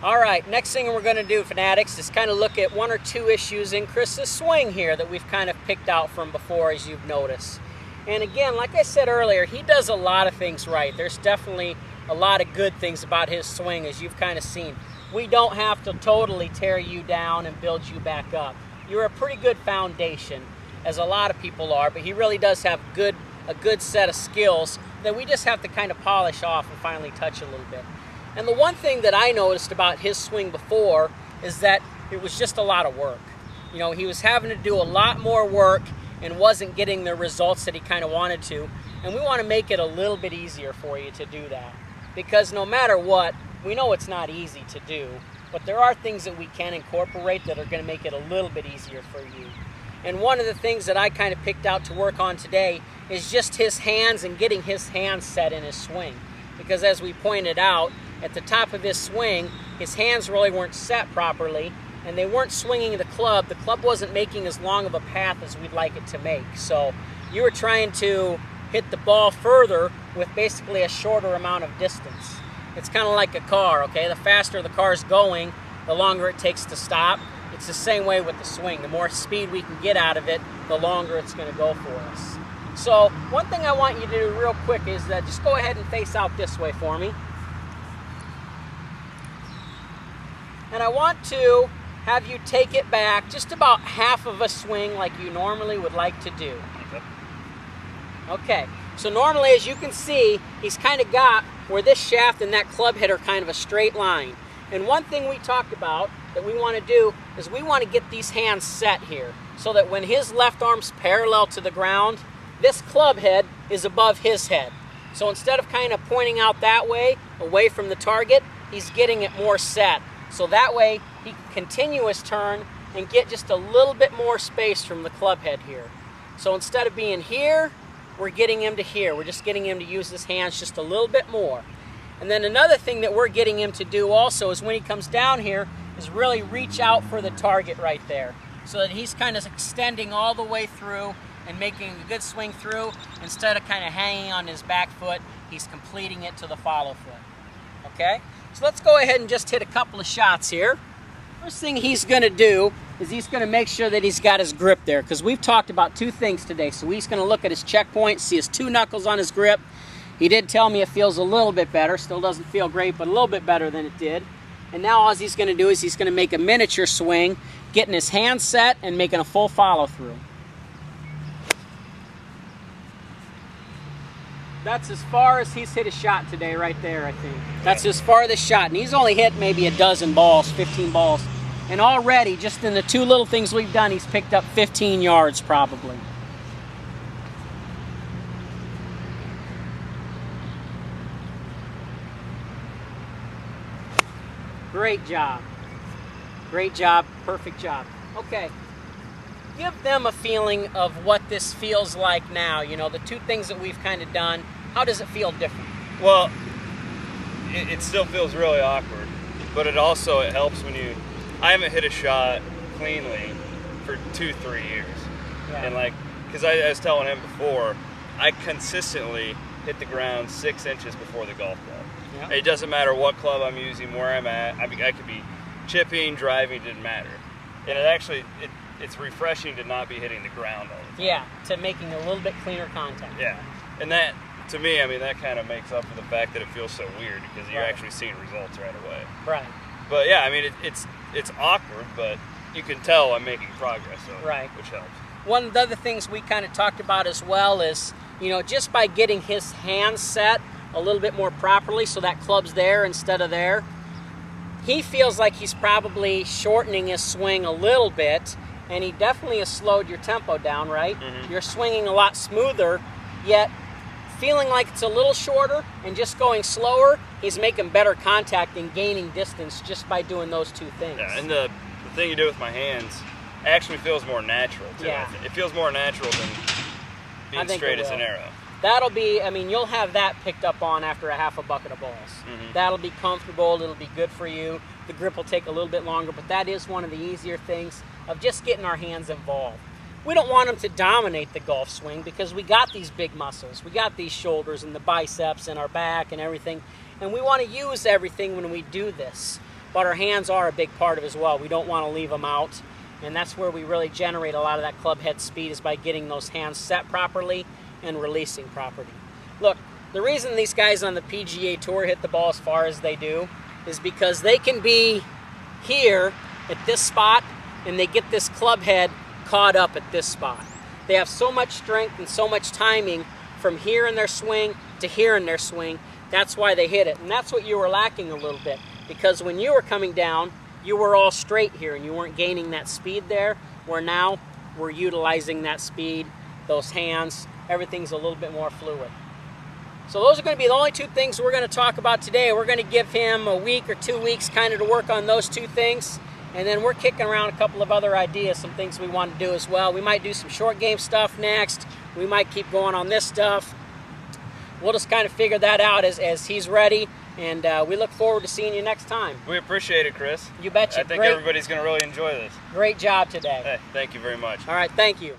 All right, next thing we're going to do, Fanatics, is kind of look at one or two issues in Chris's swing here that we've kind of picked out from before, as you've noticed. And again, like I said earlier, he does a lot of things right. There's definitely a lot of good things about his swing, as you've kind of seen. We don't have to totally tear you down and build you back up. You're a pretty good foundation, as a lot of people are, but he really does have a good set of skills that we just have to kind of polish off and finally touch a little bit. And the one thing that I noticed about his swing before is that it was just a lot of work. You know, he was having to do a lot more work and wasn't getting the results that he kind of wanted to. And we want to make it a little bit easier for you to do that. Because no matter what, we know it's not easy to do, but there are things that we can incorporate that are going to make it a little bit easier for you. And one of the things that I kind of picked out to work on today is just his hands and getting his hands set in his swing. Because as we pointed out, at the top of his swing, his hands really weren't set properly, and they weren't swinging the club. The club wasn't making as long of a path as we'd like it to make. So you were trying to hit the ball further with basically a shorter amount of distance. It's kind of like a car, okay? The faster the car's going, the longer it takes to stop. It's the same way with the swing. The more speed we can get out of it, the longer it's going to go for us. So one thing I want you to do real quick is just go ahead and face out this way for me. And I want to have you take it back just about half of a swing like you normally would like to do. Okay, so normally, as you can see, he's kind of got where this shaft and that club head are kind of a straight line. And one thing we talked about that we want to do is we want to get these hands set here so that when his left arm's parallel to the ground, this club head is above his head. So instead of kind of pointing out that way, away from the target, he's getting it more set. So that way, he can continue his turn and get just a little bit more space from the club head here. So instead of being here, we're getting him to here. We're just getting him to use his hands just a little bit more. And then another thing that we're getting him to do also is when he comes down here, is really reach out for the target right there. So that he's kind of extending all the way through and making a good swing through. Instead of kind of hanging on his back foot, he's completing it to the follow foot. Okay? So let's go ahead and just hit a couple of shots here. First thing he's going to do is he's going to make sure that he's got his grip there, because we've talked about two things today. So he's going to look at his checkpoint, see his two knuckles on his grip. He did tell me it feels a little bit better. Still doesn't feel great, but a little bit better than it did. And now all he's going to do is he's going to make a miniature swing, getting his hands set and making a full follow through. That's as far as he's hit a shot today right there, I think. That's his farthest shot. And he's only hit maybe a dozen balls, 15 balls. And already, just in the two little things we've done, he's picked up 15 yards probably. Great job. Great job. Perfect job. Okay. Give them a feeling of what this feels like now. You know, the two things that we've kind of done. How does it feel different? Well, it still feels really awkward, but it helps when you... I haven't hit a shot cleanly for 2-3 years. Yeah. And because I was telling him before, I consistently hit the ground 6 inches before the golf club. Yeah. It doesn't matter what club I'm using, where I'm at. I could be chipping, driving, it didn't matter. And it's refreshing to not be hitting the ground all the time. Yeah, to making a little bit cleaner contact. Yeah, and that, to me, that kind of makes up for the fact that it feels so weird because you're actually seeing results right away. Right. But yeah, it's awkward, but you can tell I'm making progress, so, which helps. One of the other things we kind of talked about as well is, just by getting his hands set a little bit more properly so that club's there instead of there, he feels like he's probably shortening his swing a little bit, and he definitely has slowed your tempo down, right? Mm-hmm. You're swinging a lot smoother, yet feeling like it's a little shorter and just going slower, he's making better contact and gaining distance just by doing those two things. Yeah, and the thing you do with my hands actually feels more natural, too. Yeah. It feels more natural than being straight as an arrow. That'll be, you'll have that picked up on after a half a bucket of balls. Mm-hmm. That'll be comfortable, it'll be good for you. The grip will take a little bit longer, but that is one of the easier things of just getting our hands involved. We don't want them to dominate the golf swing because we got these big muscles. We got these shoulders and the biceps and our back and everything, and we want to use everything when we do this. but our hands are a big part of it as well. We don't want to leave them out, and that's where we really generate a lot of that club head speed, is by getting those hands set properly and releasing properly. Look, the reason these guys on the PGA Tour hit the ball as far as they do is because they can be here at this spot and they get this club head caught up at this spot. They have so much strength and so much timing from here in their swing to here in their swing. That's why they hit it. And that's what you were lacking a little bit, because when you were coming down, you were all straight here and you weren't gaining that speed there, where now we're utilizing that speed, those hands, everything's a little bit more fluid. So those are going to be the only two things we're going to talk about today. We're going to give him a week or 2 weeks kind of to work on those two things. And then we're kicking around a couple of other ideas, some things we want to do as well. We might do some short game stuff next. We might keep going on this stuff. We'll just kind of figure that out as he's ready. And we look forward to seeing you next time. We appreciate it, Chris. You betcha. I think everybody's going to really enjoy this. Great job today. Hey, thank you very much. All right, thank you.